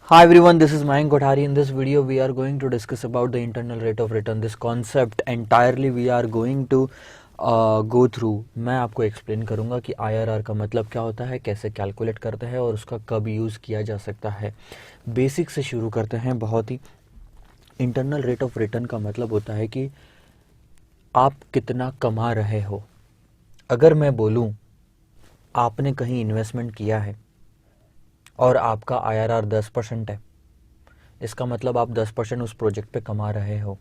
Hi everyone, this is Mayank Kothari. In this video, we are going to discuss about the internal rate of return. This concept entirely we are going to go through. मैं आपको explain करूँगा कि IRR का मतलब क्या होता है, कैसे calculate करते हैं और उसका कब use किया जा सकता है. बेसिक से शुरू करते हैं. बहुत ही इंटरनल रेट ऑफ रिटर्न का मतलब होता है कि आप कितना कमा रहे हो. अगर मैं बोलूँ आपने कहीं इन्वेस्टमेंट किया है और आपका IRR 10% है, इसका मतलब आप 10% उस प्रोजेक्ट पे कमा रहे हो.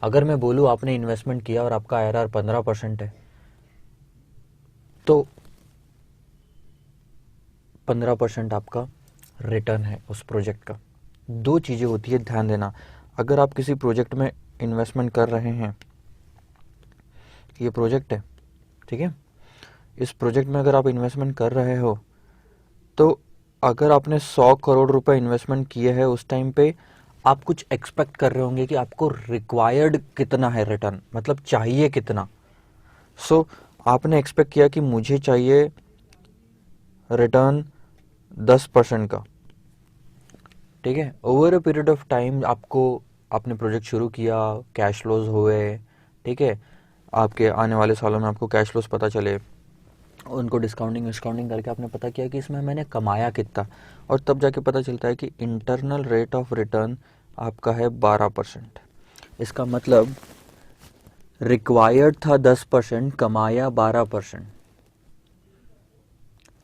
अगर मैं बोलूँ आपने इन्वेस्टमेंट किया और आपका IRR 15% है, तो 15% आपका रिटर्न है उस प्रोजेक्ट का. दो चीज़ें होती है, ध्यान देना. अगर आप किसी प्रोजेक्ट में इन्वेस्टमेंट कर रहे हैं, ये प्रोजेक्ट है, ठीक है, इस प्रोजेक्ट में अगर आप इन्वेस्टमेंट कर रहे हो तो अगर आपने 100 करोड़ रुपए इन्वेस्टमेंट किए हैं, उस टाइम पे आप कुछ एक्सपेक्ट कर रहे होंगे कि आपको रिक्वायर्ड कितना है रिटर्न, मतलब चाहिए कितना. सो आपने एक्सपेक्ट किया कि मुझे चाहिए रिटर्न 10% का, ठीक है. Over a period of time आपने प्रोजेक्ट शुरू किया, कैश फ्लोज हुए, ठीक है, आपके आने वाले सालों में आपको कैश फ्लोज पता चले, उनको डिस्काउंटिंग करके आपने पता किया कि इसमें मैंने कमाया कितना, और तब जाके पता चलता है कि इंटरनल रेट ऑफ रिटर्न आपका है 12%. इसका मतलब रिक्वायर्ड था 10%, कमाया 12%.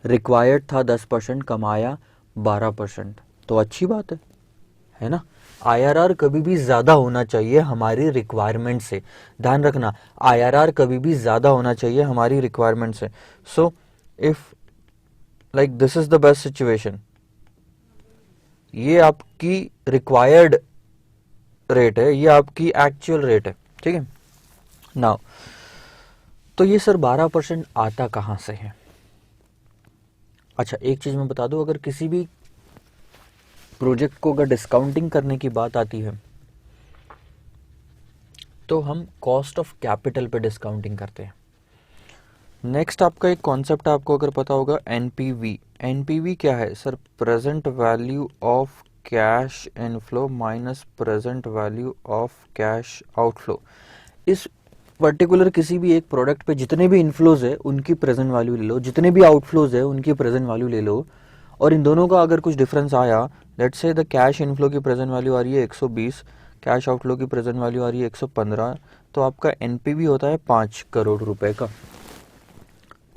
रिक्वायर्ड था 10%, कमाया 12%. तो अच्छी बात है ना. IRR कभी भी ज़्यादा होना चाहिए हमारी रिक्वायरमेंट से. ध्यान रखना, IRR कभी भी ज़्यादा होना चाहिए हमारी रिक्वायरमेंट से. So if like this is the best situation, ये आपकी रिक्वायर्ड रेट है, ये आपकी एक्चुअल रेट है, ठीक है. नाउ तो ये सर 12% आता कहाँ से है? अच्छा, एक चीज़ मैं बता दूं, अगर किसी भी प्रोजेक्ट को अगर डिस्काउंटिंग करने की बात आती है तो हम कॉस्ट ऑफ कैपिटल पे डिस्काउंटिंग करते हैं. नेक्स्ट आपका एक कॉन्सेप्ट आपको अगर पता होगा, एनपीवी. एनपीवी क्या है sir? Present value of cash inflow minus present value of cash outflow. इस पर्टिकुलर किसी भी एक प्रोडक्ट पे जितने भी इनफ्लोज है उनकी प्रेजेंट वैल्यू ले लो, जितने भी आउटफ्लोज है उनकी प्रेजेंट वैल्यू ले लो, और इन दोनों का अगर कुछ डिफरेंस आया, let's say the cash inflow की प्रेजेंट वैल्यू आ रही है 120, कैश आउटफ्लो की प्रेजेंट वैल्यू आ रही है 115, तो आपका एनपीवी होता है 5 करोड़ रुपए का,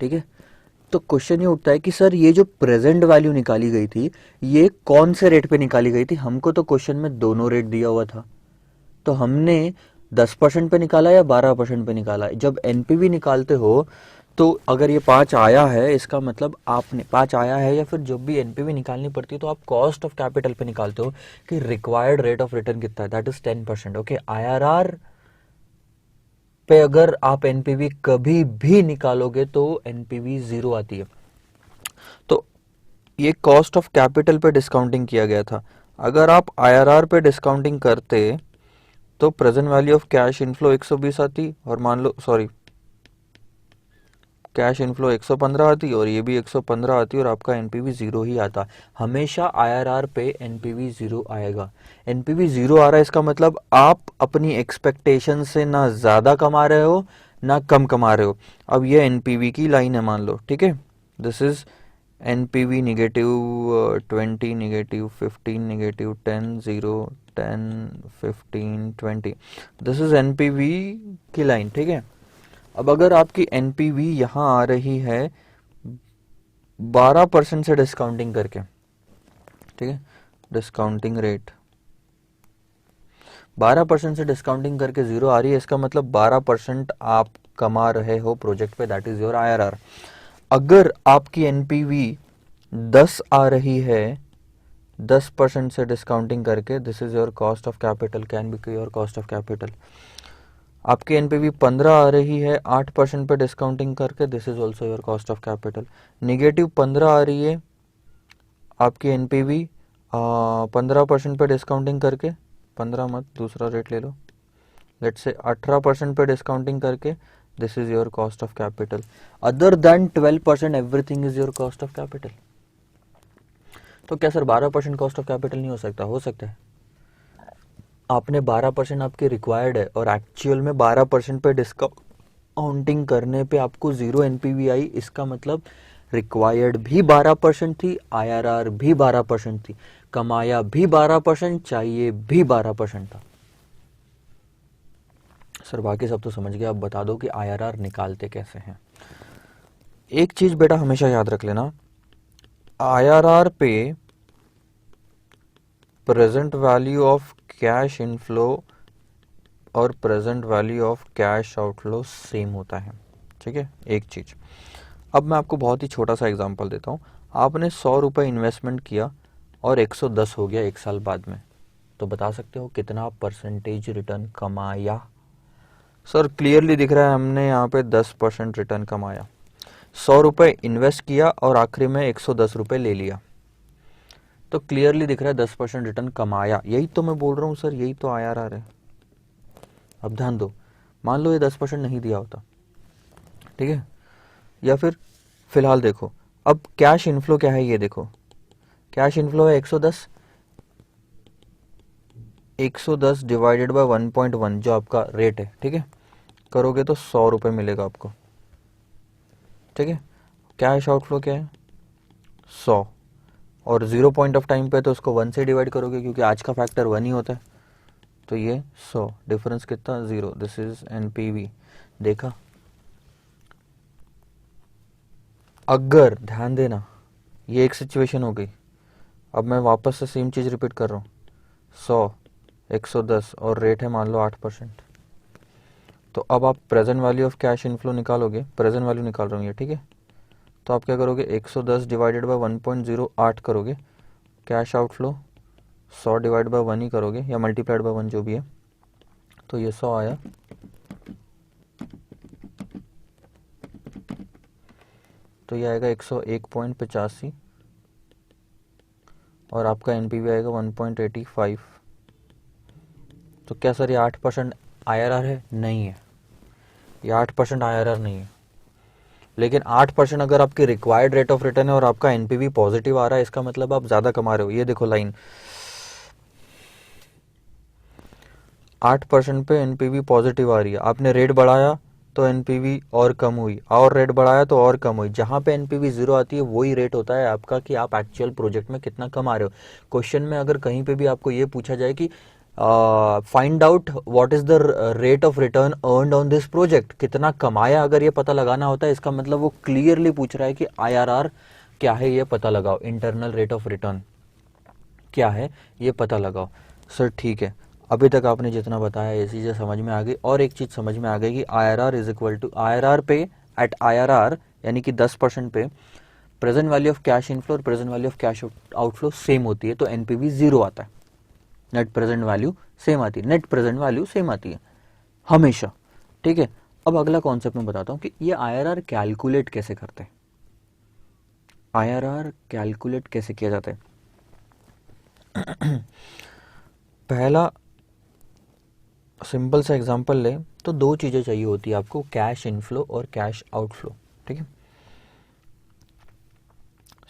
ठीक है. तो क्वेश्चन ये उठता है कि सर ये जो प्रेजेंट वैल्यू निकाली गई थी, ये कौन से रेट पे निकाली गई थी? हमको तो क्वेश्चन में दोनों रेट दिया हुआ था, तो हमने 10% पे निकाला या 12% पे निकाला? जब एनपीवी निकालते हो तो अगर ये 5 आया है, इसका मतलब आपने 5 आया है, या फिर जब भी एनपीवी निकालनी पड़ती है तो आप कॉस्ट ऑफ कैपिटल पे निकालते हो कि रिक्वायर्ड रेट ऑफ रिटर्न कितना है, दैट इज 10%. ओके, आईआरआर पे अगर आप एनपीवी कभी भी निकालोगे तो एनपीवी 0 आती है. तो ये कॉस्ट ऑफ कैपिटल पे डिस्काउंटिंग किया गया था. अगर आप आईआरआर पे डिस्काउंटिंग करते तो present value of cash inflow 120 आती, और मान लो सॉरी कैश इनफ्लो 115 आती, और ये भी 115 आती, और आपका एनपीवी 0 ही आता. हमेशा आईआरआर पे एनपीवी 0 आएगा. एनपीवी 0 आ रहा है, इसका मतलब आप अपनी एक्सपेक्टेशन से ना ज़्यादा कमा रहे हो ना कम कमा रहे हो. अब ये एनपीवी की लाइन है, मान लो, ठीक है. This is NPV negative 20, negative 15, negative 10, 0, 10, 15, 20. This is NPV की लाइन, ठीक है. अब अगर आपकी एनपीवी यहां आ रही है 12% से डिस्काउंटिंग करके, ठीक है, डिस्काउंटिंग रेट 12% से डिस्काउंटिंग करके 0 आ रही है, इसका मतलब 12% आप कमा रहे हो प्रोजेक्ट पे, दैट इज योर आईआरआर. अगर आपकी एनपीवी 10 आ रही है 10% से डिस्काउंटिंग करके, this is your cost of capital, can be your cost of capital. आपकी एनपीवी 15 आ रही है 8% पे डिस्काउंटिंग करके, this is also your cost of capital. Negative 15 आ रही है आपकी एनपीवी 15% पे डिस्काउंटिंग करके, 15 मत, दूसरा रेट ले लो, लेट्स से 18% पे डिस्काउंटिंग करके, this is your cost of capital. Other than 12% everything is your cost of capital. तो क्या सर 12% कॉस्ट ऑफ कैपिटल नहीं हो सकता? हो सकता है। आपने 12% आपके रिक्वायर्ड है और एक्चुअल में 12% पे डिस्काउंटिंग करने पे आपको 0 एनपीवी आई, इसका मतलब रिक्वायर्ड भी 12% थी, आईआरआर भी 12% थी, कमाया भी 12%, चाहिए भी 12% था। सर बाकी सब तो समझ गए, अब बता दो कि आईआरआर निकालते कैसे हैं। एक चीज बेटा हमेशा याद रख लेना, आईआरआर पे present value of cash inflow और present value of cash outflow same होता है, ठीक है। एक चीज, अब मैं आपको बहुत ही छोटा सा एग्जांपल देता हूँ। आपने 100 रुपये इन्वेस्टमेंट किया और 110 हो गया 1 साल बाद में, तो बता सकते हो कितना परसेंटेज रिटर्न कमाया? सर क्लियरली दिख रहा है हमने यहाँ पे 10% रिटर्न कमाया। 100 रुपये इन्वेस्ट किया और आखिरी में 110 रुपये ले लिया, तो क्लियरली दिख रहा है 10% रिटर्न कमाया। यही तो मैं बोल रहा हूँ सर, यही तो आईआरआर है। अब ध्यान दो, मान लो ये 10% नहीं दिया होता, ठीक है, या फिर फिलहाल देखो, अब कैश इनफ्लो क्या है ये देखो, कैश इनफ्लो है 110, 110 डिवाइडेड बाय 1.1 जो आपका रेट है, ठीक है, करोगे तो 100 रुपये मिलेगा आपको, ठीक है। कैश आउटफ्लो क्या है? 100, और 0 पॉइंट ऑफ टाइम पे तो उसको 1 से डिवाइड करोगे क्योंकि आज का फैक्टर 1 ही होता है, तो ये 100, डिफरेंस कितना? 0। This is NPV. देखा? अगर ध्यान देना, ये एक सिचुएशन हो गई। अब मैं वापस से सेम चीज रिपीट कर रहा हूँ, 100, 110 और रेट है मान लो 8%। तो अब आप present value of cash inflow निकालोगे, प्रेजेंट वैल्यू निकाल रहा हूँ ये, ठीक है। तो आप क्या करोगे, 110 डिवाइडेड बाय 1.08 करोगे, कैश आउटफ्लो 100 डिवाइड बाय 1 ही करोगे या मल्टीप्लाइड बाय 1 जो भी है, तो ये 100 आया। तो ये आएगा 101.85 और आपका एनपीवी आएगा 1.85। तो क्या सर ये 8% आईआरआर है? नहीं है, ये 8% आईआरआर नहीं है। लेकिन 8% अगर आपकी रिक्वायर्ड रेट ऑफ रिटर्न है और आपका एनपीवी पॉजिटिव आ रहा है, इसका मतलब आप ज्यादा कमा रहे हो। ये देखो लाइन, 8% पे एनपीवी पॉजिटिव आ रही है, आपने रेट बढ़ाया तो एनपीवी और कम हुई, और रेट बढ़ाया तो और कम हुई। जहां पे एनपीवी 0 आती है वही रेट होता है आपका कि आप एक्चुअल प्रोजेक्ट में कितना कमा रहे हो। क्वेश्चन में अगर कहीं पे भी आपको ये पूछा जाए कि find out what is the rate of return earned on this project, कितना कमाया, अगर ये पता लगाना होता है, इसका मतलब वो क्लियरली पूछ रहा है कि आईआरआर क्या है ये पता लगाओ, इंटरनल रेट ऑफ रिटर्न क्या है ये पता लगाओ। सर ठीक है, अभी तक आपने जितना बताया ये चीज़ें समझ में आ गई। और एक चीज़ समझ में आ गई कि IRR is equal to IRR पे, एट आईआरआर यानी कि 10% पे present value of cash inflow और present value of cash outflow same होती है, तो एनपीवी 0 आता है, नेट प्रेजेंट वैल्यू सेम आती है, नेट प्रेजेंट वैल्यू सेम आती है हमेशा, ठीक है। अब अगला कॉन्सेप्ट मैं बताता हूँ कि ये आईआरआर कैलकुलेट कैसे करते हैं। आईआरआर कैलकुलेट कैसे किया जाता है? पहला सिंपल सा एग्जांपल ले तो 2 चीज़ें चाहिए होती है आपको, कैश इनफ्लो और कैश आउटफ्लो, ठीक है।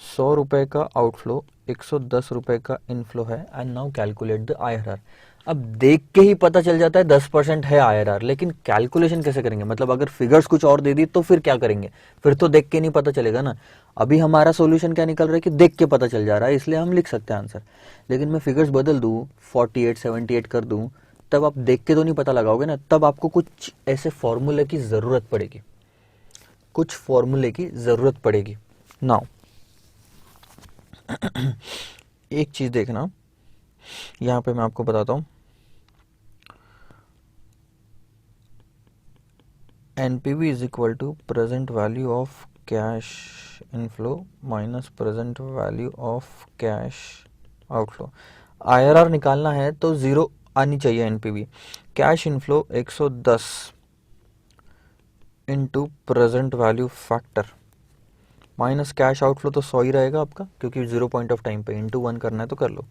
100 रुपये का आउटफ्लो, 110 रुपये का इनफ्लो है, and now calculate the IRR. अब देख के ही पता चल जाता है 10% है आईआरआर, लेकिन कैलकुलेशन कैसे करेंगे? मतलब अगर फिगर्स कुछ और दे दी तो फिर क्या करेंगे? फिर तो देख के नहीं पता चलेगा ना। अभी हमारा सॉल्यूशन क्या निकल रहा है कि देख के पता चल जा रहा है, इसलिए हम लिख सकते हैं आंसर। लेकिन मैं फिगर्स बदल दूं, 48 78 कर दूं, तब आप देख के तो नहीं पता लगाओगे ना, तब आपको कुछ ऐसे फॉर्मूले की जरूरत पड़ेगी, कुछ फॉर्मूले की जरूरत पड़ेगी। नाउ एक चीज देखना, यहां पे मैं आपको बताता हूं, NPV is equal to present value of cash inflow minus present value of cash outflow. IRR निकालना है तो 0 आनी चाहिए NPV. Cash inflow 110 into present value factor minus cash outflow, तो 100 ही रहेगा आपका क्योंकि 0 पॉइंट ऑफ टाइम पे, इंटू 1 करना है तो कर लो।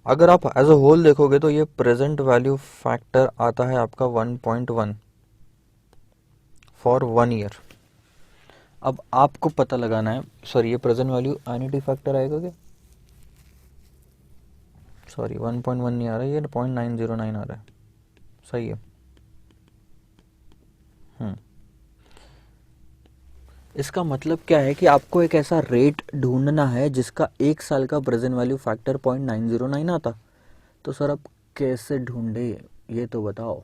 अगर आप एज अ होल देखोगे तो ये प्रेजेंट वैल्यू फैक्टर आता है आपका 1.1 फॉर 1 ईयर। अब आपको पता लगाना है, सर ये प्रेजेंट वैल्यू एन्युटी फैक्टर आएगा क्या? सॉरी 1.1 नहीं आ रहा है, ये 0.909 आ रहा है, सही है। इसका मतलब क्या है कि आपको एक ऐसा रेट ढूंढना है जिसका 1 साल का प्रेजेंट वैल्यू फैक्टर 0.909 आता। तो सर आप कैसे ढूंढे ये तो बताओ।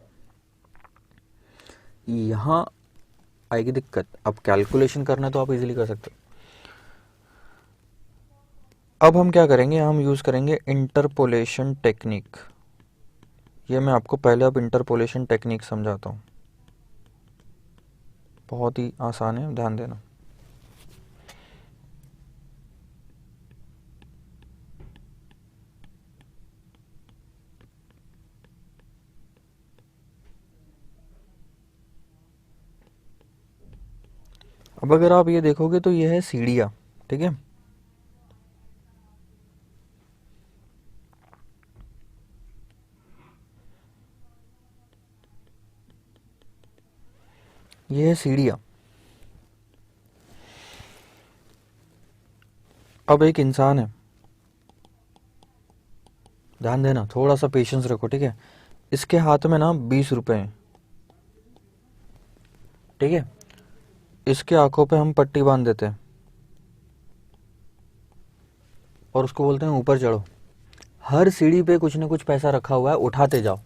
यहाँ आएगी दिक्कत। अब कैलकुलेशन करना तो आप इजीली कर सकते हो। अब हम क्या करेंगे, हम यूज़ करेंगे इंटरपोलेशन टेक्निक। ये मैं आपको पहले अब इंटरपोलेशन टेक्निक समझाता हूँ, बहुत ही आसान है, ध्यान देना। अब अगर आप ये देखोगे तो ये है सीढ़ियाँ, ठीक है। ये है सीढ़ियाँ। अब एक इंसान है, ध्यान देना, थोड़ा सा पेशेंस रखो, ठीक है। इसके हाथ में ना 20 रुपए हैं, ठीक है। इसके आंखों पे हम पट्टी बांध देते हैं और उसको बोलते हैं ऊपर चढ़ो। हर सीढ़ी पे कुछ ना कुछ पैसा रखा हुआ है, उठाते जाओ,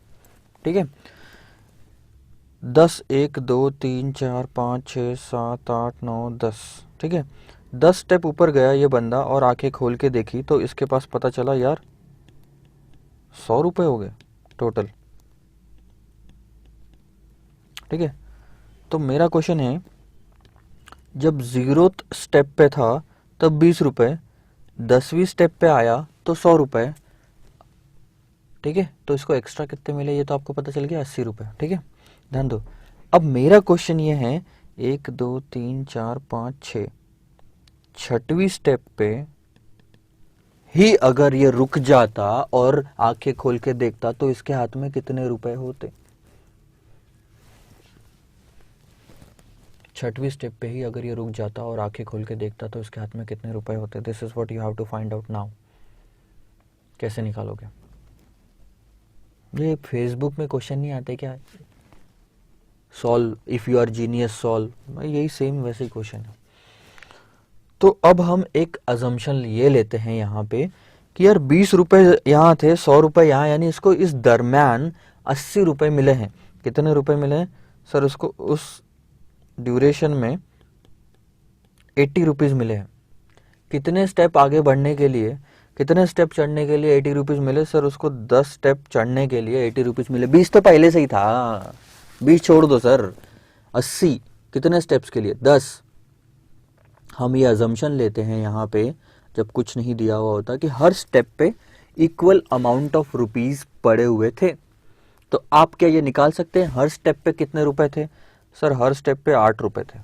ठीक है। 10, 1, 2, 3, 4, 5, 6, 7, 8, 9, 10, ठीक है। 10 स्टेप ऊपर गया ये बंदा और आंखें खोल के देखी तो इसके पास पता चला यार 100 रुपए हो गए टोटल, ठीक है। तो मेरा क्वेश्चन है, जब 0th स्टेप पे था तब 20 रुपए, 10वीं स्टेप पे आया तो 100 रुपए, ठीक है। तो इसको एक्स्ट्रा कितने मिले ये तो आपको पता चल गया, 80 रुपए, ठीक है। ध्यान दो। अब मेरा क्वेश्चन ये है, 1, 2, 3, 4, 5, 6, 6वीं स्टेप पे ही अगर ये रुक जाता और आंखें खोल के देखता तो इसके हाथ में कितने रुपए होते। 6वीं स्टेप पे ही अगर ये रुक जाता और आंखें खोल के देखता तो इसके हाथ में कितने रुपए होते। This is what you have to find out now. कैसे निकालोगे? ये फेसबुक में क्वेश्चन नहीं आते क्या, solve if you are genius solve, यही सेम वैसे ही क्वेश्चन है। तो अब हम एक अजम्पशन ये लेते हैं यहाँ पे कि यार 20 रुपए यहाँ थे, 100 रुपए यहाँ, यानी इसको इस दरम्यान 80 रुपए मिले हैं। कितने रुपए मिले हैं सर? उसको उस ड्यूरेशन में 80 रुपीज मिले हैं। कितने स्टेप आगे बढ़ने के लिए, कितने स्टेप चढ़ने के लिए 80 रुपीज मिले सर? उसको 10 स्टेप चढ़ने के लिए 80 रुपीज मिले। 20 तो पहले से ही था, 20 छोड़ दो सर, 80 कितने स्टेप्स के लिए? 10। हम ये अजम्पशन लेते हैं यहाँ पे, जब कुछ नहीं दिया हुआ होता, कि हर स्टेप पे इक्वल अमाउंट ऑफ रुपीज पड़े हुए थे। तो आप क्या ये निकाल सकते हैं हर स्टेप पे कितने रुपए थे? सर हर स्टेप पे 8 रुपए थे।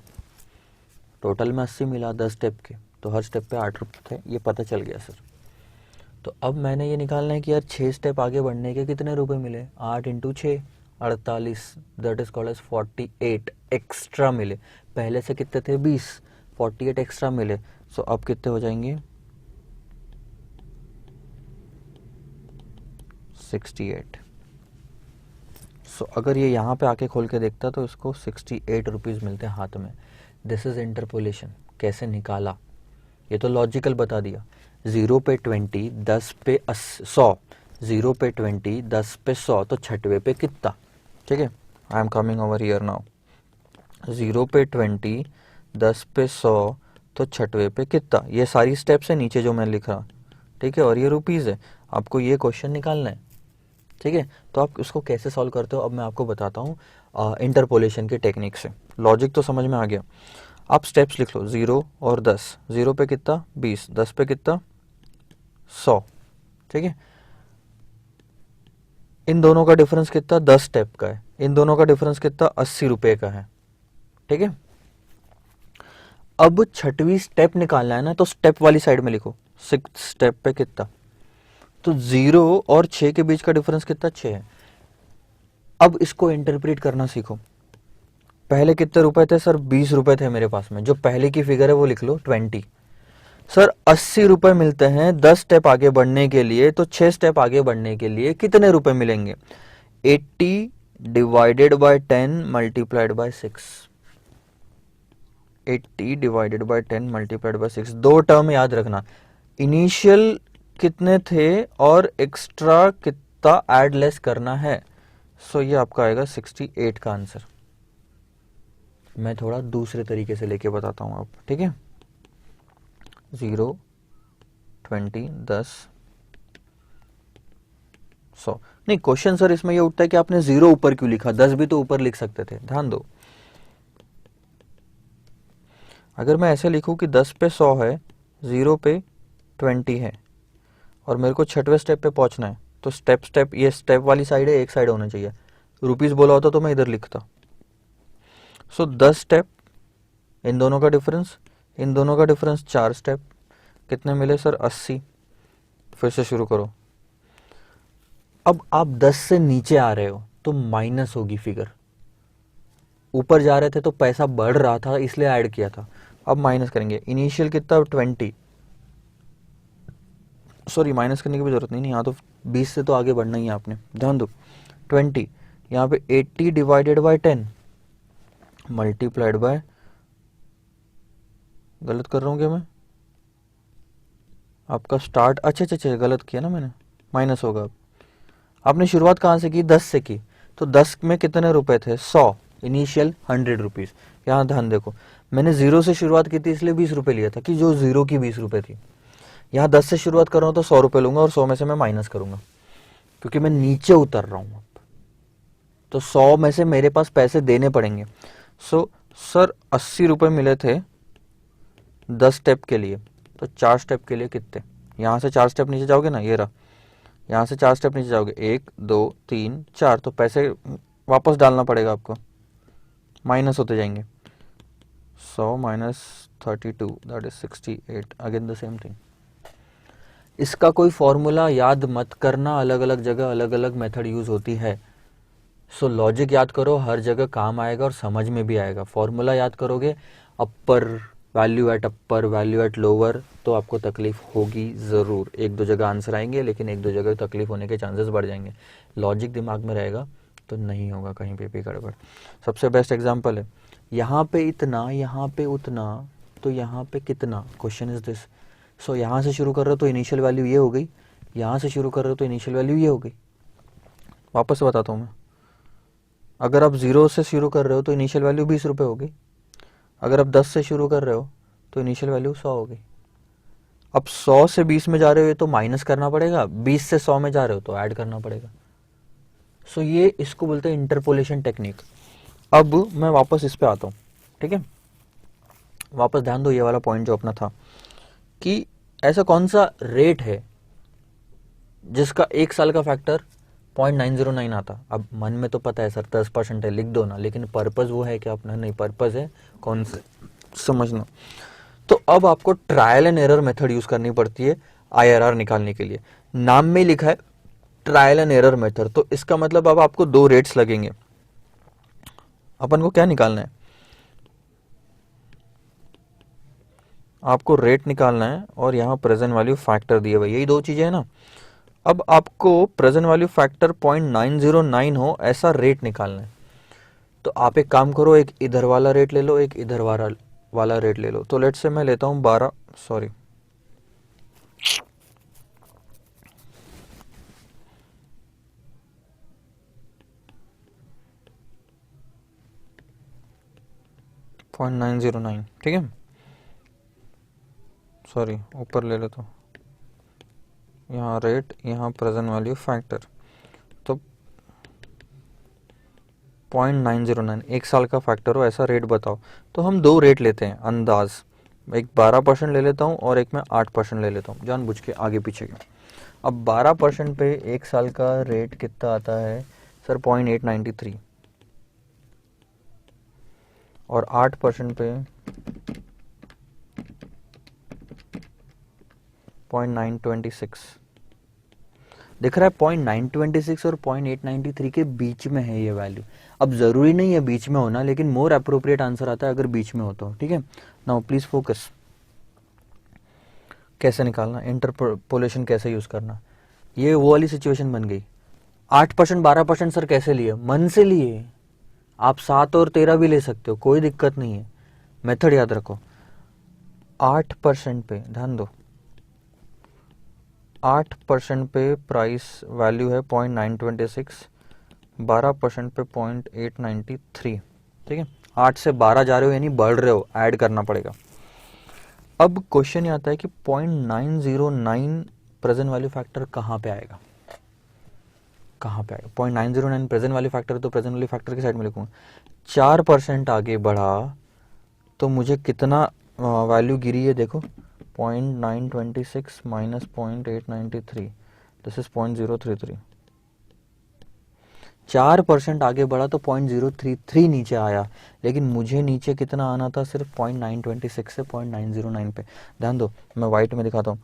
टोटल में 80 मिला 10 स्टेप के, तो हर स्टेप पे 8 रुपए थे, ये पता चल गया सर। तो अब मैंने ये निकालना है कि यार 6 स्टेप आगे बढ़ने के कितने रुपए मिले। 8 into 6 48, that is called as 48 extra मिले। पहले से कितने थे? 20, 48 एक्स्ट्रा मिले। सो अब कितने हो जाएंगे? 68। सो अगर ये यहाँ पे आके खोल के देखता तो इसको 68 रुपीज़ मिलते हैं हाथ में। This is interpolation. कैसे निकाला ये तो लॉजिकल बता दिया। 0 पे 20, 10 पे 100, 0 पे 20, 10 पे 100, तो 6वें पे कितना? ठीक है, I am coming over here now. 0 पे 20, 10 पे 100, तो 6वें पे कितना? ये सारी स्टेप्स है नीचे जो मैं लिख रहा, ठीक है, और ये रुपीज़ है। आपको ये क्वेश्चन निकालना है, ठीक है। तो आप उसको कैसे सॉल्व करते हो अब मैं आपको बताता हूँ इंटरपोलेशन की टेक्निक से। लॉजिक तो समझ में आ गया। आप स्टेप्स लिख लो, 0 और 10। 0 पे कितना? 20, 10 पे कितना? 100, ठीक है। इन दोनों का डिफरेंस कितना? 10 स्टेप का है। इन दोनों का डिफरेंस कितना? 80 रुपए का है, ठीक है। अब 6वीं स्टेप निकालना है ना, तो स्टेप वाली साइड में लिखो। 6th स्टेप पे कितना? तो 0 और 6 के बीच का डिफरेंस कितना? 6 है। अब इसको इंटरप्रेट करना सीखो। पहले कितने रुपए थे सर? 20 रुपए थे मेरे पास में। जो पहले की फिगर है वो लिख लो 20। सर 80 रुपए मिलते हैं 10 स्टेप आगे बढ़ने के लिए, तो 6 स्टेप आगे बढ़ने के लिए कितने रुपए मिलेंगे? 80 divided by 10 multiplied by 6। 80 divided by 10 multiplied by 6। दो टर्म याद रखना, इनिशियल कितने थे और एक्स्ट्रा कितना ऐड लेस करना है। सो ये आपका आएगा 68 का आंसर। मैं थोड़ा दूसरे तरीके से लेके बताता हूं आप, ठीक है। 0, 20, 10, 100। नहीं, क्वेश्चन सर इसमें ये उठता है कि आपने 0 ऊपर क्यों लिखा, 10 भी तो ऊपर लिख सकते थे। ध्यान दो, अगर मैं ऐसे लिखूं कि 10 पे 100 है, 0 पे 20 है और मेरे को 6वें स्टेप पे पहुंचना है, तो स्टेप ये स्टेप वाली साइड है, एक साइड होना चाहिए। रुपीस बोला होता तो मैं इधर लिखता। सो 10 स्टेप, इन दोनों का डिफरेंस, इन दोनों का डिफरेंस 4 स्टेप, कितने मिले सर? 80। फिर से शुरू करो। अब आप 10 से नीचे आ रहे हो तो माइनस होगी फिगर, ऊपर जा रहे थे तो पैसा बढ़ रहा था इसलिए ऐड किया था, अब माइनस करेंगे। इनिशियल कितना? 20। सॉरी, माइनस करने की भी जरूरत नहीं, यहाँ तो 20 से तो आगे बढ़ना ही है आपने। ध्यान दो, 20 यहाँ पे 80 डिवाइडेड बाय 10 मल्टीप्लाइड बाय, गलत कर रहा हूँ क्या मैं? आपका स्टार्ट, अच्छा गलत किया ना मैंने, माइनस होगा। अब आपने शुरुआत कहाँ से की? 10 से की, तो 10 में कितने रुपए थे? 100। Initial 100 rupees. यहाँ ध्यान देखो, मैंने 0 से शुरुआत की थी इसलिए 20 रुपए लिया था कि जो 0 की 20 रुपए थी। यहाँ 10 से शुरुआत कर रहा हूँ तो 100 रुपए लूंगा और 100 में से मैं माइनस करूंगा क्योंकि मैं नीचे उतर रहा हूँ। तो 100 में से मेरे पास पैसे देने पड़ेंगे। सो सर 80 रुपए मिले थे 10 स्टेप के लिए, तो 4 स्टेप के लिए कितने? यहाँ से 4 स्टेप नीचे जाओगे ना, ये रहा, यहाँ से 4 स्टेप नीचे जाओगे, 1, 2, 3, 4, तो पैसे वापस डालना पड़ेगा आपको, माइनस होते जाएंगे। 100 minus 32 that is 68। Again the same thing. इसका कोई फॉर्मूला याद मत करना, अलग अलग जगह अलग अलग मेथड यूज होती है। सो लॉजिक याद करो, हर जगह काम आएगा और समझ में भी आएगा। फॉर्मूला याद करोगे, अपर value at upper, value at lower, तो आपको तकलीफ होगी ज़रूर। एक दो जगह आंसर आएंगे लेकिन एक दो जगह तकलीफ होने के चांसेस बढ़ जाएंगे। लॉजिक दिमाग में रहेगा तो नहीं होगा कहीं पे भी गड़बड़। सबसे बेस्ट एग्जांपल है, यहाँ पे इतना, यहाँ पे उतना, तो यहाँ पे कितना? Question is this. सो यहाँ से शुरू कर रहे हो तो इनिशियल वैल्यू ये हो गई, यहाँ से शुरू कर रहे हो तो इनिशियल वैल्यू ये हो गई। वापस से बताता हूँ मैं, अगर आप 0 से शुरू कर रहे हो तो इनिशियल वैल्यू 20 रुपये होगी। अगर आप 10 से शुरू कर रहे हो तो इनिशियल वैल्यू 100 होगी। अब 100 से 20 में जा रहे हो तो माइनस करना पड़ेगा, 20 से 100 में जा रहे हो तो ऐड करना पड़ेगा। सो ये इसको बोलते हैं इंटरपोलेशन टेक्निक। अब मैं वापस इस पे आता हूँ, ठीक है। वापस ध्यान दो, ये वाला पॉइंट जो अपना था कि ऐसा कौन सा रेट है जिसका 1 साल का फैक्टर 0.909 आता। अब मन में तो पता है सर 10% है, लिख दो ना, लेकिन पर्पज वो है कि अपना नहीं, पर्पज है कौन से समझना। तो अब आपको trial and error method use करनी पड़ती है IRR निकालने के लिए। नाम में लिखा है ट्रायल एंड एरर मेथड, तो इसका मतलब अब आपको 2 रेट्स लगेंगे। अपन को क्या निकालना है? आपको रेट निकालना है और यहाँ प्रेजेंट वैल्यू फैक्टर दिए हुए, यही 2 चीजें है ना। अब आपको प्रेजेंट वैल्यू फैक्टर 0.909 हो ऐसा रेट निकालना है। तो आप एक काम करो, एक इधर वाला रेट ले लो, एक इधर वाला रेट ले लो। तो लेट से मैं लेता हूं 12, सॉरी 0.909, ठीक है। सॉरी ऊपर ले लेता हूँ, यहाँ रेट, यहाँ प्रेजेंट वैल्यू फैक्टर, तो 0.909 1 साल का फैक्टर हो ऐसा रेट बताओ। तो हम 2 रेट लेते हैं अंदाज, एक 12% ले लेता हूँ और एक मैं 8% ले लेता हूँ, जानबूझ के आगे पीछे के। अब 12% पे 1 साल का रेट कितना आता है सर? 0.893, और 8% पे 0.926 दिख रहा है। 0.926 और 0.893 के बीच में है ये वैल्यू। अब जरूरी नहीं है बीच में होना, लेकिन मोर अप्रोप्रिएट आंसर आता है अगर बीच में हो तो, ठीक है। Now please focus. कैसे निकालना, इंटरपोलेशन कैसे यूज करना, ये वो वाली सिचुएशन बन गई। 8% 12% सर कैसे लिए, मन से लिए। आप 7 और 13 भी ले सकते हो, कोई दिक्कत नहीं है, मेथड याद रखो। 8% पे ध्यान दो, 8% पे प्राइस वैल्यू है 0.926, 12% पे 0.893, ठीक है। 8 से 12 जा रहे हो यानी बढ़ रहे हो, ऐड करना पड़ेगा। अब क्वेश्चन ये आता है कि 0.909 प्रेजेंट वैल्यू फैक्टर कहाँ पे आएगा, कहाँ पे आएगा। 0.909 प्रेजेंट वैल्यू फैक्टर, तो प्रेजेंट वैल्यू फैक्टर की साइड में लिखूंगा। 4% आगे बढ़ा तो मुझे कितना वैल्यू गिरी है, देखो 0.926 माइनस 0.893, दिस इज 0.033। 4% आगे बढ़ा तो 0.033 नीचे आया, लेकिन मुझे नीचे कितना आना था, सिर्फ 0.926 से 0.909 पे। ध्यान दो, मैं वाइट में दिखाता हूँ।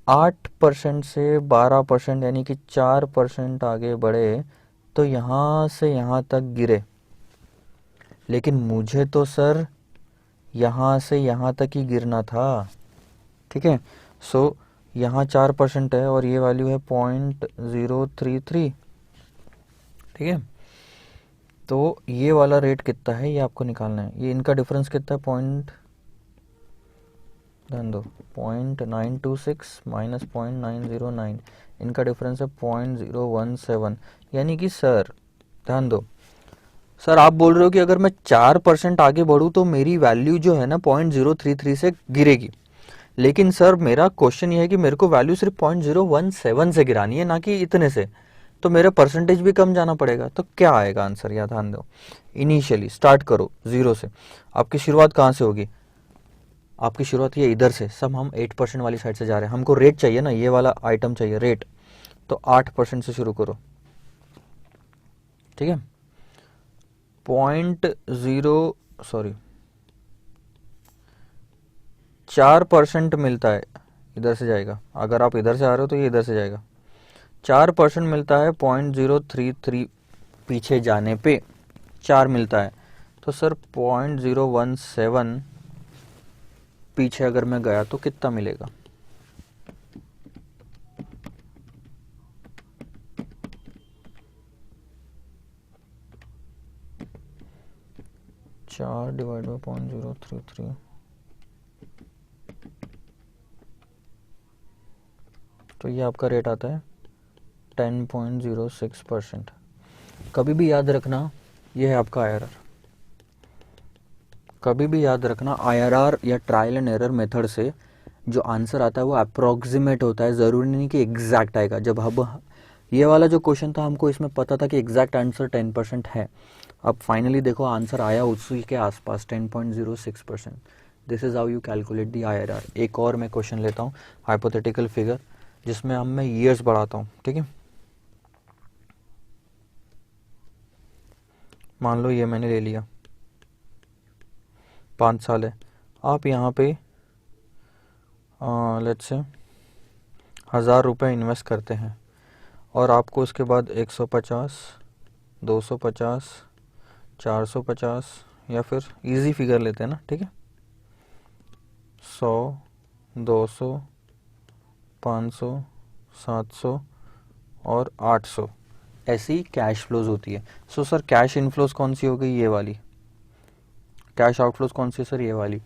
8% से 12% यानी कि 4% आगे बढ़े तो यहाँ से यहाँ तक गिरे, लेकिन मुझे तो सर यहाँ से यहाँ तक ही गिरना था, ठीक है। सो यहाँ 4% है और ये वैल्यू है 0.033, ठीक है। तो ये वाला रेट कितना है ये आपको निकालना है। ये इनका डिफरेंस कितना है, ध्यान दो 0.926 माइनस 0.909, इनका डिफरेंस है 0.017। यानी कि सर ध्यान दो, सर आप बोल रहे हो कि अगर मैं 4% आगे बढ़ूं तो मेरी वैल्यू जो है ना 0.033 से गिरेगी, लेकिन सर मेरा क्वेश्चन ये है कि मेरे को वैल्यू सिर्फ 0.017 से गिरानी है, ना कि इतने से, तो मेरा परसेंटेज भी कम जाना पड़ेगा। तो क्या आएगा आंसर, या ध्यान दो। इनिशियली स्टार्ट करो 0 से, आपकी शुरुआत कहाँ से होगी, आपकी शुरुआत ये इधर से, सब हम 8% वाली साइड से जा रहे हैं, हमको रेट चाहिए ना, ये वाला आइटम चाहिए रेट, तो 8% से शुरू करो, ठीक है। 4% मिलता है, इधर से जाएगा, अगर आप इधर से आ रहे हो तो ये इधर से जाएगा। 4% मिलता है 0.033 पीछे जाने पे 4 मिलता है, तो सर 0.017 पीछे अगर मैं गया तो कितना मिलेगा, चार डिवाइड बाई 0.033, तो ये आपका रेट आता है 10.06%। कभी भी याद रखना ये है आपका IRR, कभी भी याद रखना IRR या ट्रायल एंड एरर मेथड से जो आंसर आता है वो अप्रोक्सीमेट होता है, ज़रूरी नहीं कि एग्जैक्ट आएगा। जब हम ये वाला जो क्वेश्चन था हमको इसमें पता था कि एग्जैक्ट आंसर 10% है, अब फाइनली देखो आंसर आया उसी के आसपास 10.06%। This is how you calculate the IRR। एक और मैं क्वेश्चन लेता हूँ हाइपोथेटिकल फिगर, जिसमें हम मैं ईयर्स बढ़ाता हूँ, ठीक है। मान लो ये मैंने ले लिया, 5 साल है, आप यहाँ पे लेट्स से 1000 रुपये इन्वेस्ट करते हैं और आपको उसके बाद 150, 250, 450 या फिर इजी फिगर लेते हैं ना, ठीक है, 100, 200, 500, 700 और 800 ऐसी कैश फ्लोज होती है। सो सर कैश इनफ्लोज कौन सी हो गई, ये वाली। कैश आउटफ्लोज कौन सी है सर, ये वाली।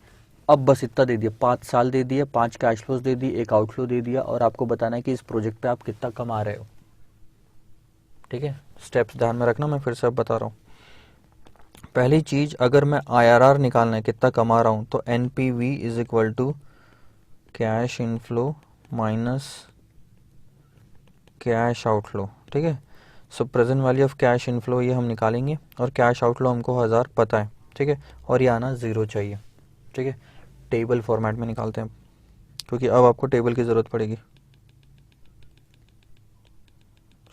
अब बस इतना दे दिया, 5 साल दे दिया, 5 कैश फ्लोज दे दी, एक आउटफ्लो दे दिया, और आपको बताना है कि इस प्रोजेक्ट पे आप कितना कमा रहे हो, ठीक है। स्टेप्स ध्यान में रखना, मैं फिर से अब बता रहा हूँ। पहली चीज, अगर मैं IRR निकालना है कितना कमा रहा हूँ, तो NPV is equal to cash inflow minus cash outflow, ठीक है। So present value of cash inflow ये हम निकालेंगे, और कैश आउटफ्लो हमको 1000 पता है, ठीक है, और ये आना 0 चाहिए, ठीक है। टेबल फॉर्मेट में निकालते हैं, क्योंकि अब आपको टेबल की ज़रूरत पड़ेगी,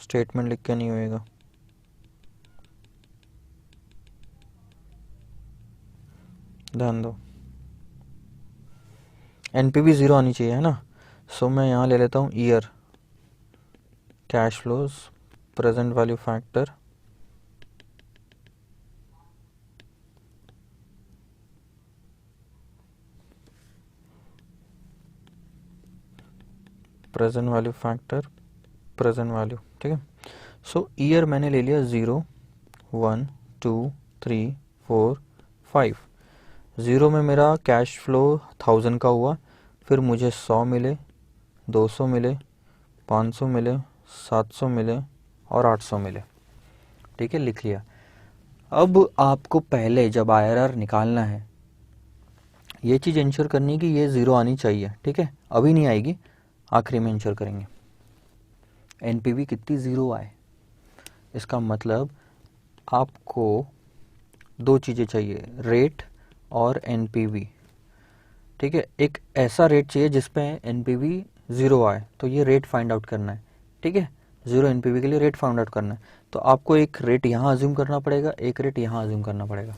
स्टेटमेंट लिख के नहीं होएगा। ध्यान दो, NPV 0 आनी चाहिए, है ना। सो मैं यहाँ ले लेता हूँ year, cash flows, present value factor, present value factor, present value, ठीक है। सो ईयर मैंने ले लिया 0, 1, 2, 3, 4, 5। 0 में मेरा कैश फ्लो 1000 का हुआ, फिर मुझे 100 मिले, 200 मिले, 500 मिले, 700 मिले और 800 मिले, ठीक है, लिख लिया। अब आपको पहले जब IRR निकालना है ये चीज़ इंश्योर करनी है कि ये 0 आनी चाहिए, ठीक है। अभी नहीं आएगी, आखिरी में इंश्योर करेंगे। NPV कितनी 0 आए, इसका मतलब आपको दो चीज़ें चाहिए, रेट और NPV, ठीक है। एक ऐसा रेट चाहिए जिस पे NPV 0 आए, तो ये रेट फाइंड आउट करना है, ठीक है। 0 NPV के लिए रेट फाइंड आउट करना है, तो आपको एक रेट यहाँ अज्यूम करना पड़ेगा, एक रेट यहाँ अज्यूम करना पड़ेगा।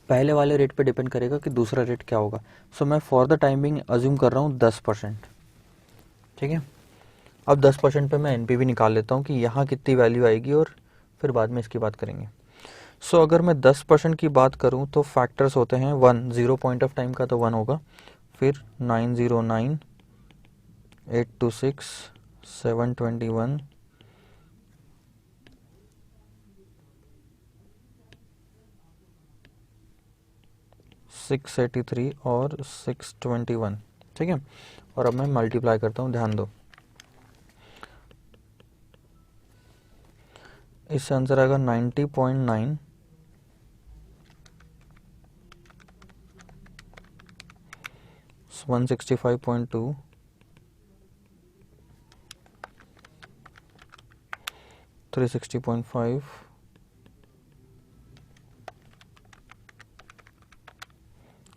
पहले वाले रेट पे डिपेंड करेगा कि दूसरा रेट क्या होगा। सो मैं फॉर द टाइमिंग अज्यूम कर रहा हूँ 10%, ठीक है। अब 10% पे मैं NPV निकाल लेता हूँ कि यहाँ कितनी वैल्यू आएगी और फिर बाद में इसकी बात करेंगे। सो अगर मैं 10% की बात करूँ तो फैक्टर्स होते हैं 1, 0 पॉइंट ऑफ टाइम का तो 1 होगा, फिर 909, 826, 721, 683 और 621, ठीक है। और अब मैं मल्टीप्लाई करता हूँ, ध्यान दो, इससे आंसर आएगा 90.9, 165.2, 360.5,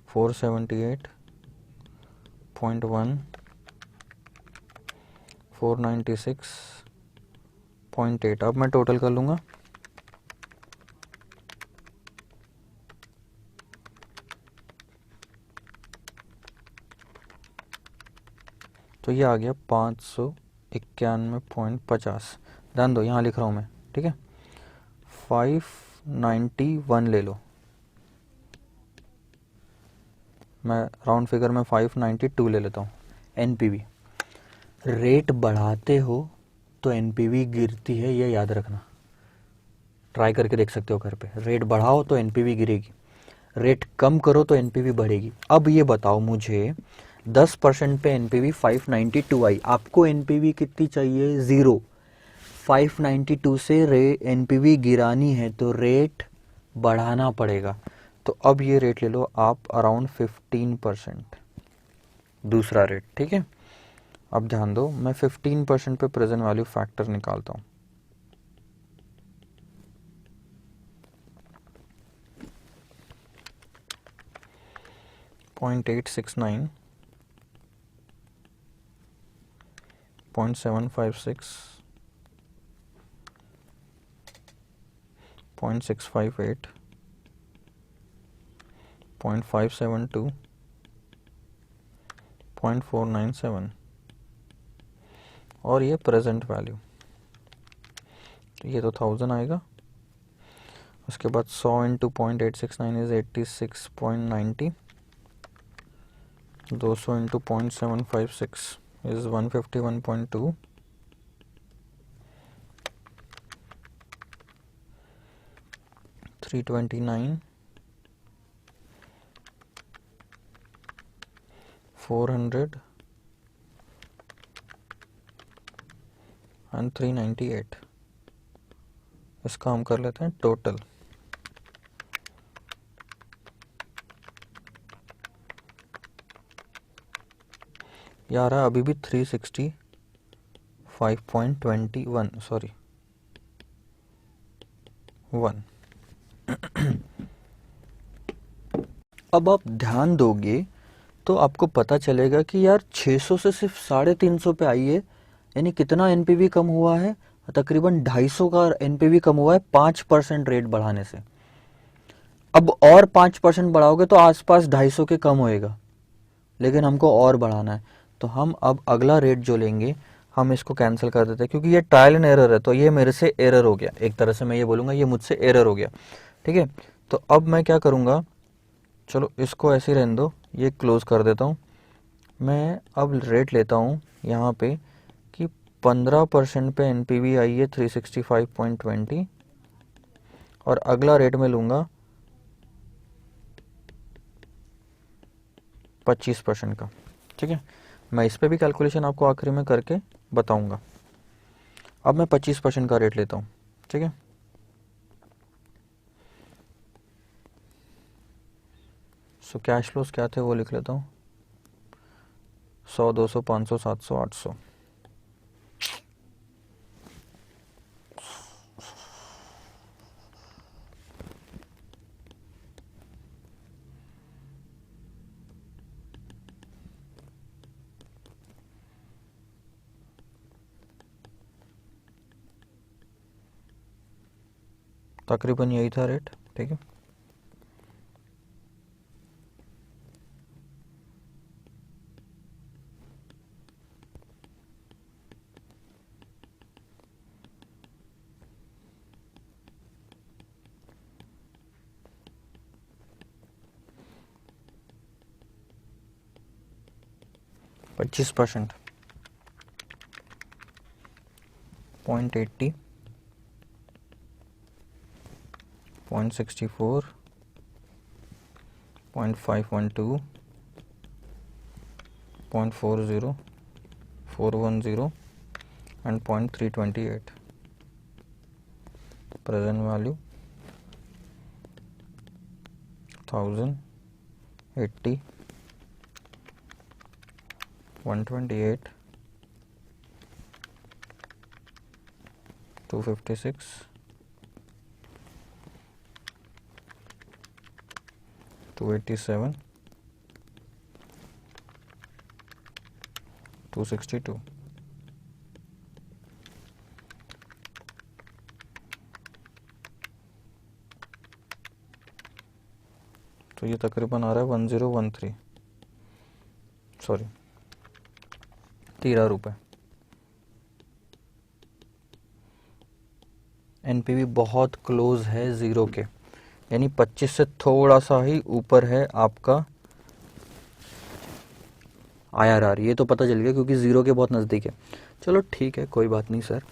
478.1, 496.8। अब मैं टोटल कर लूँगा, तो ये आ गया 591.50। ध्यान दो, यहाँ लिख रहा हूँ मैं, ठीक है। 591 ले लो, मैं राउंड फिगर में 592 ले लेता हूँ। NPV, रेट बढ़ाते हो तो NPV गिरती है, ये याद रखना। ट्राई करके देख सकते हो घर पे, रेट बढ़ाओ तो NPV गिरेगी, रेट कम करो तो NPV बढ़ेगी। अब ये बताओ मुझे, 10% पे NPV 592 आई, आपको NPV कितनी चाहिए, 0। 592 से NPV गिरानी है तो रेट बढ़ाना पड़ेगा। तो अब ये रेट ले लो आप, अराउंड 15%, दूसरा रेट, ठीक है। अब ध्यान दो, मैं 15% पे प्रेजेंट वैल्यू फैक्टर निकालता हूँ। .869, 0.756, 0.658, 0.572, 0.497 और ये प्रेजेंट वैल्यू, ये तो 1000 आएगा। उसके बाद 100 into 0.869 is 86.90, 200 into 0.756 is 151.2, 329, 400 and 398। इसका हम कर लेते हैं टोटल। यार अभी भी 365.21, सॉरी 1। अब आप ध्यान दोगे तो आपको पता चलेगा कि यार 600 से सिर्फ 350 पे आई है, यानी कितना NPV कम हुआ है, तकरीबन 250 का NPV कम हुआ है 5% रेट बढ़ाने से। अब और 5% बढ़ाओगे तो आसपास 250 के कम होएगा, लेकिन हमको और बढ़ाना है, तो हम अब अगला रेट जो लेंगे हम इसको कैंसिल कर देते हैं, क्योंकि ये ट्रायल एंड एरर है, तो ये मेरे से एरर हो गया, एक तरह से मैं ये बोलूँगा ये मुझसे एरर हो गया, ठीक है। तो अब मैं क्या करूँगा, चलो इसको ऐसे ही रहने दो, ये क्लोज कर देता हूँ। मैं अब रेट लेता हूँ यहाँ पे 15% पे एनपीवी आई है 365.20 और अगला रेट में लूंगा 25% का। ठीक है, मैं इस पे भी कैलकुलेशन आपको आखिरी में करके बताऊंगा। अब मैं 25% का रेट लेता हूँ। ठीक है, सो कैश फ्लोज क्या थे वो लिख लेता हूँ। 100, 200, 500, 700, 800। तकरीबन यही था रेट। ठीक है, पच्चीस परसेंट 0.80, 0.64, 0.512, 0.40, 410 and 0.328. Present value 1000, 80, 128, 256, 287, 262। तो ये तकरीबन आ रहा है 1013, सॉरी 13 रुपये। एनपीवी बहुत क्लोज है ज़ीरो के, यानी 25 से थोड़ा सा ही ऊपर है आपका आईआरआर। ये तो पता चल गया क्योंकि ज़ीरो के बहुत नज़दीक है। चलो ठीक है, कोई बात नहीं सर।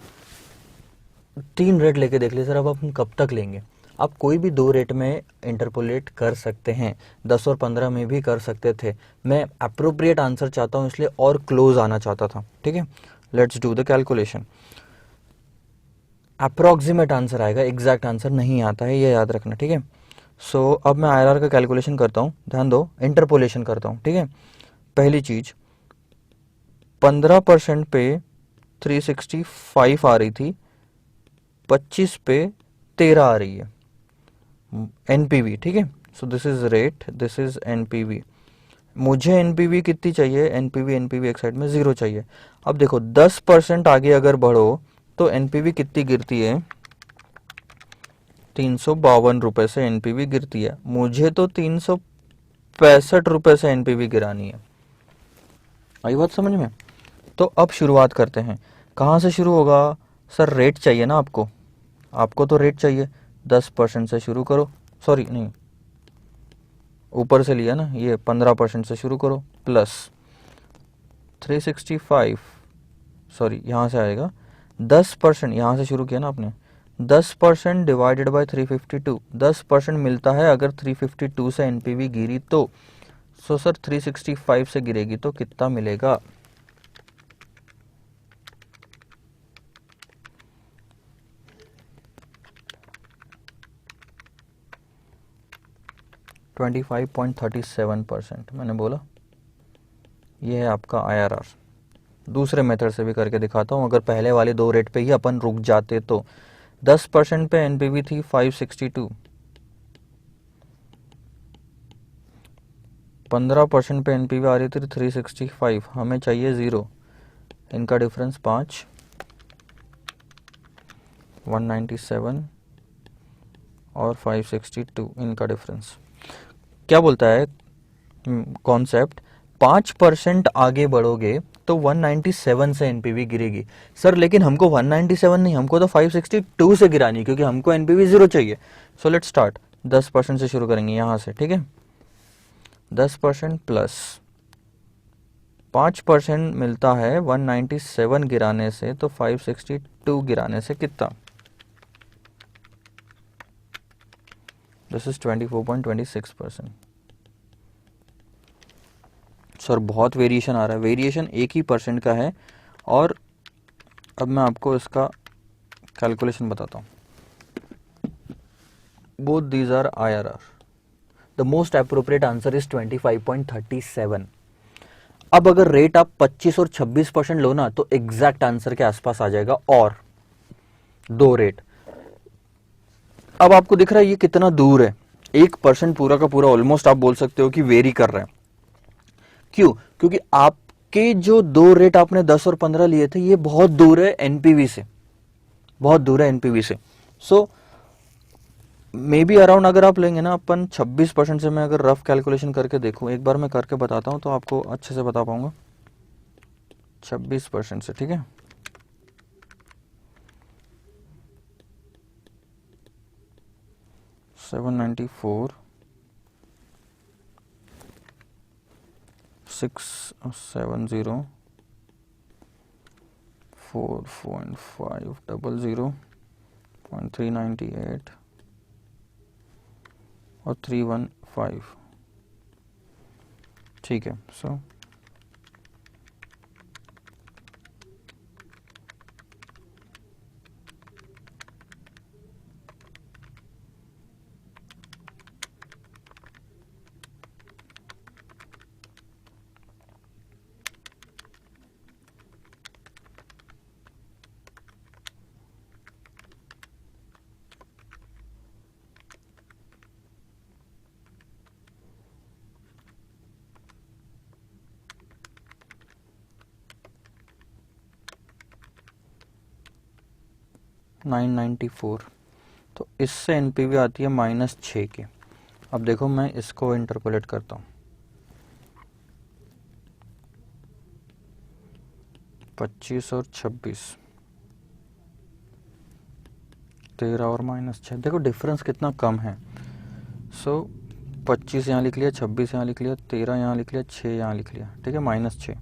3 रेट लेके देख लिए सर। अब हम कब तक लेंगे? आप कोई भी 2 रेट में इंटरपोलेट कर सकते हैं, 10 और 15 में भी कर सकते थे। मैं अप्रोप्रिएट आंसर चाहता हूँ इसलिए और क्लोज आना चाहता था। ठीक है, let's do the calculation. Approximate answer आएगा, एग्जैक्ट आंसर नहीं आता है, ये याद रखना। ठीक है, सो अब मैं आईआरआर का कैलकुलेशन करता हूँ। ध्यान दो, इंटरपोलेशन करता हूँ। ठीक है, पहली चीज 15% पे 365 आ रही थी, 25 पे 13 आ रही है एनपीवी। ठीक है, so this is rate, this is NPV. मुझे एनपीवी कितनी चाहिए? एनपीवी एक साइड में 0 चाहिए। अब देखो 10% आगे अगर बढ़ो तो एनपीवी कितनी गिरती है? 352 रुपए से एनपीवी गिरती है। मुझे तो 365 रुपए से एनपीवी गिरानी है। आई बात समझ में? तो अब शुरुआत करते हैं। कहाँ से शुरू होगा सर? रेट चाहिए ना आपको, आपको तो रेट चाहिए। 10% से शुरू करो, सॉरी नहीं, ऊपर से लिया ना, ये 15% से शुरू करो प्लस 365, सॉरी यहाँ से आएगा 10%, यहाँ से शुरू किया ना आपने। 10% डिवाइडेड बाय 352, 10% मिलता है अगर 352 से एनपीवी गिरी तो। सो सर 365 से गिरेगी तो कितना मिलेगा? 25.37%। मैंने बोला ये है आपका आईआरआर। दूसरे मेथड से भी करके दिखाता हूँ। अगर पहले वाले 2 रेट पे ही अपन रुक जाते तो 10% पे एनपीवी थी 562, 15% पे एनपीवी आ रही थी 365, हमें चाहिए 0, इनका डिफरेंस 5, 197 और 562, इनका डिफरेंस। क्या बोलता है कॉन्सेप्ट? 5% आगे बढ़ोगे तो 197 से एनपीवी गिरेगी। सर लेकिन हमको 197 नहीं, हमको तो 562 से गिरानी, क्योंकि हमको एनपीवी 0 चाहिए। So let's start. 10% से शुरू करेंगे यहाँ से। ठीक है, 10% प्लस 5% मिलता है 197 गिराने से, तो 562 गिराने से कितना? This is 24.26%। सर बहुत वेरिएशन आ रहा है, वेरिएशन एक ही परसेंट का है। और अब मैं आपको इसका कैलकुलेशन बताता हूँ। Both these are IRR। The most appropriate answer is 25.37। अब अगर रेट आप 25 और 26% लो ना, तो एग्जैक्ट आंसर के आसपास आ जाएगा। और दो रेट, अब आपको दिख रहा है ये कितना दूर है, 1% पूरा का पूरा ऑलमोस्ट आप बोल सकते हो कि वेरी कर रहा है। क्यों? क्योंकि आपके जो दो रेट आपने 10 और 15 लिए थे, ये बहुत दूर है एनपीवी से, बहुत दूर है एनपीवी से। सो मे बी अराउंड अगर आप लेंगे ना अपन 26% से, मैं अगर रफ कैलकुलेशन करके देखूं, एक बार मैं करके बताता हूं तो आपको अच्छे से बता पाऊंगा। 26% से, ठीक है, $794, 670, 4.500, 0.398 और 315, ठीक है। सो $994, तो इससे एनपीवी आती है -6 की। अब देखो मैं इसको इंटरपोलेट करता हूँ, 25 और 26, 13 और -6, देखो डिफरेंस कितना कम है। सो 25 यहाँ लिख लिया, 26 यहाँ लिख लिया, 13 यहाँ लिख लिया, 6 यहाँ लिख लिया, ठीक है, -6।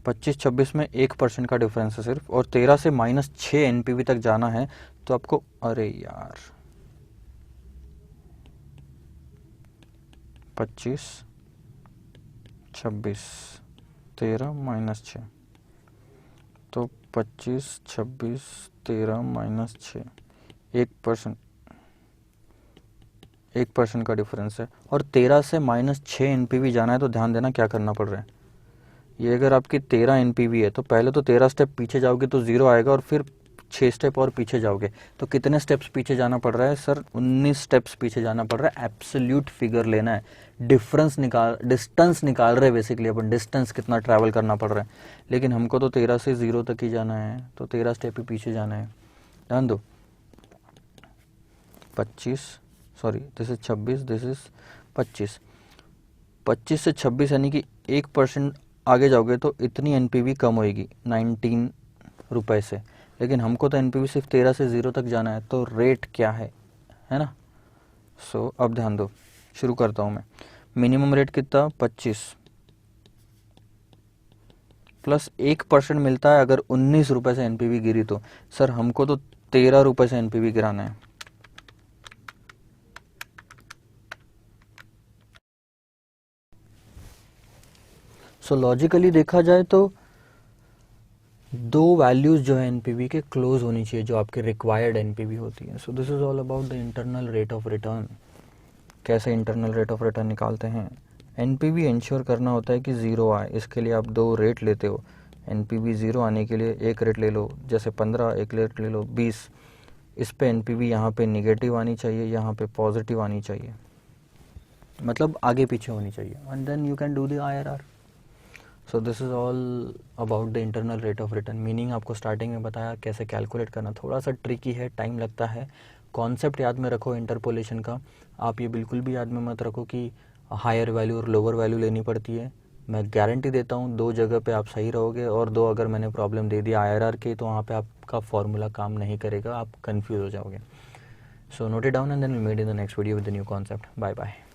25-26 में 1% का डिफरेंस है सिर्फ, और 13 से -6 एनपीवी तक जाना है। तो आपको, अरे यार, 25, 26, 13 -6, तो 25, 26, 13 -6, 1% का डिफरेंस है। और 13 से -6 एनपीवी जाना है, तो ध्यान देना क्या करना पड़ रहा है। ये अगर आपकी 13 एनपीवी है, तो पहले तो 13 स्टेप पीछे जाओगे तो 0 आएगा, और फिर 6 स्टेप और पीछे जाओगे तो कितने स्टेप्स पीछे जाना पड़ रहा है सर? 19 स्टेप्स पीछे जाना पड़ रहा है। एब्सोल्यूट फिगर लेना है, डिफरेंस निकाल, डिस्टेंस निकाल रहे हैं बेसिकली अपन, डिस्टेंस कितना ट्रैवल करना पड़ रहा है। लेकिन हमको तो 13 से 0 तक ही जाना है, तो 13 स्टेप ही पीछे जाना है। ध्यान दो, 25, sorry this is 26, this is 25, 25 से 26 यानी कि 1% आगे जाओगे तो इतनी एनपीवी कम होएगी 19 रुपए से। लेकिन हमको तो एनपीवी सिर्फ 13 से 0 तक जाना है, तो रेट क्या है ना। सो अब ध्यान दो, शुरू करता हूँ मैं। मिनिमम रेट कितना? 25 प्लस 1% मिलता है अगर 19 रुपए से एनपीवी गिरी तो। सर हमको तो 13 रुपए से एनपीवी गिराना है। सो लॉजिकली देखा जाए तो दो वैल्यूज जो है एनपीवी के क्लोज होनी चाहिए, जो आपके रिक्वायर्ड एनपीवी होती है। So this is all about the internal rate of return. कैसे इंटरनल रेट ऑफ रिटर्न निकालते हैं? एनपीवी इंश्योर करना होता है कि 0 आए, इसके लिए आप दो रेट लेते हो। एनपीवी 0 आने के लिए एक रेट ले लो, जैसे 15, एक रेट ले लो 20। इस पे एनपीवी यहाँ पे निगेटिव आनी चाहिए, यहाँ पे पॉजिटिव आनी चाहिए, मतलब आगे पीछे होनी चाहिए, and then you can do the IRR. So this is all about the internal rate of return. Meaning आपको स्टार्टिंग में बताया कैसे कैलकुलेट करना, थोड़ा सा ट्रिकी है, टाइम लगता है। कॉन्सेप्ट याद में रखो इंटरपोलेशन का। आप ये बिल्कुल भी याद में मत रखो कि हायर वैल्यू और लोअर वैल्यू लेनी पड़ती है। मैं गारंटी देता हूँ 2 जगह पे आप सही रहोगे, और 2 अगर मैंने प्रॉब्लम दे दिया आईआरआर के, तो वहाँ पे आपका फॉर्मूला काम नहीं करेगा, आप कंफ्यूज हो जाओगे। So note it down and then we met in the next video with the new concept. Bye bye.